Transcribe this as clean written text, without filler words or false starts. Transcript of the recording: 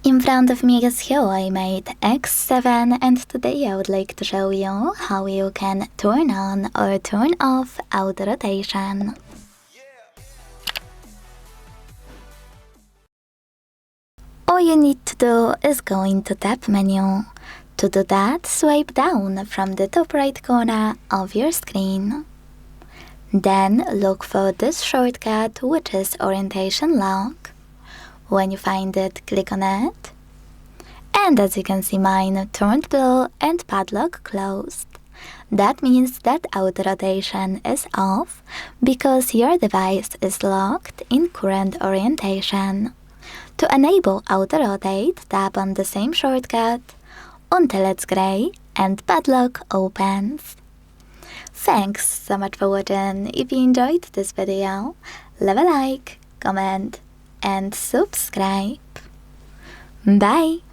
In front of me is HUAWEI Mate X7, and today I would like to show you how you can turn on or turn off auto rotation. All you need to do is go into Tab menu. To do that, swipe down from the top right corner of your screen. Then look for this shortcut, which is Orientation Lock. When you find it, click on it. And as you can see, mine turned blue and padlock closed. That means that auto rotation is off because your device is locked in current orientation. To enable auto rotate, tap on the same shortcut until it's gray and padlock opens. Thanks so much for watching. If you enjoyed this video, leave a like, comment and subscribe. Bye!